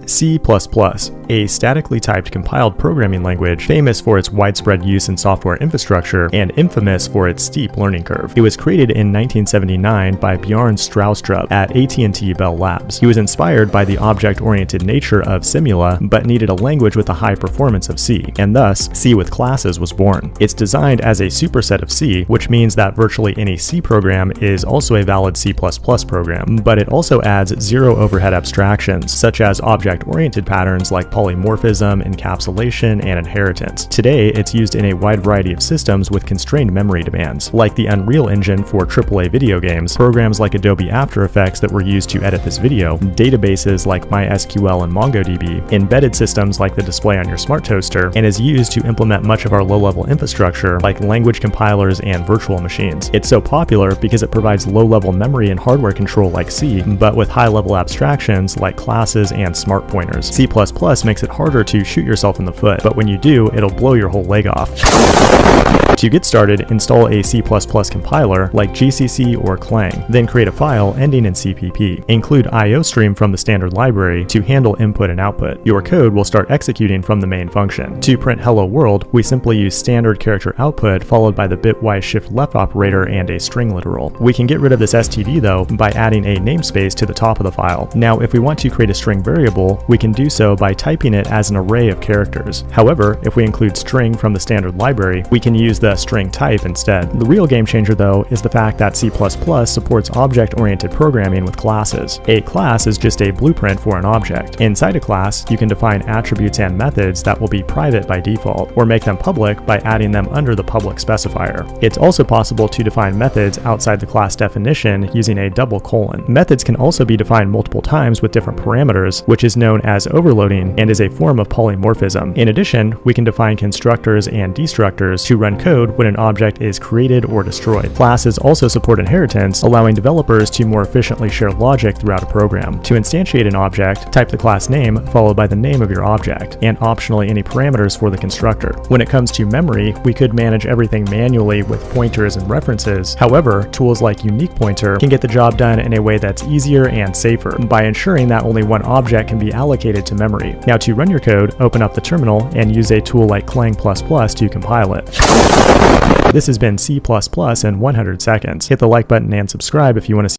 C++, a statically typed compiled programming language famous for its widespread use in software infrastructure and infamous for its steep learning curve. It was created in 1979 by Bjorn Stroustrup at AT&T Bell Labs. He was inspired by the object-oriented nature of Simula, but needed a language with the high performance of C, and thus C with classes was born. It's designed as a superset of C, which means that virtually any C program is also a valid C++ program, but it also adds zero overhead abstractions, such as object-oriented patterns like polymorphism, encapsulation, and inheritance. Today, it's used in a wide variety of systems with constrained memory demands, like the Unreal Engine for AAA video games, programs like Adobe After Effects that were used to edit this video, databases like MySQL and MongoDB, embedded systems like the display on your smart toaster, and is used to implement much of our low-level infrastructure like language compilers and virtual machines. It's so popular because it provides low-level memory and hardware control like C, but with high-level abstractions like classes and smart pointers. C++ makes it harder to shoot yourself in the foot, but when you do, it'll blow your whole leg off. To get started, install a C++ compiler like GCC or Clang, then create a file ending in CPP. Include IOStream from the standard library to handle input and output. Your code will start executing from the main function. To print hello world, we simply use standard character output followed by the bitwise shift left operator and a string literal. We can get rid of this std though by adding a namespace to the top of the file. Now if we want to create a string variable, we can do so by typing it as an array of characters. However, if we include string from the standard library, we can use the string type instead. The real game changer though is the fact that C++ supports object-oriented programming with classes. A class is just a blueprint for an object. Inside a class, you can define attributes and methods that will be private by default, or make them public by adding them under the public specifier. It's also possible to define methods outside the class definition using a double colon. Methods can also be defined multiple times with different parameters, which is known as overloading and is a form of polymorphism. In addition, we can define constructors and destructors to run code when an object is created or destroyed. Classes also support inheritance, allowing developers to more efficiently share logic throughout a program. To instantiate an object, type the class name followed by the name of your object, and optionally any parameters for the constructor. When it comes to memory, we could manage everything manually with pointers and references. However, tools like Unique Pointer can get the job done in a way that's easier and safer by ensuring that only one object can be allocated to memory. Now to run your code, open up the terminal and use a tool like Clang++ to compile it. This has been C++ in 100 seconds. Hit the like button and subscribe if you want to see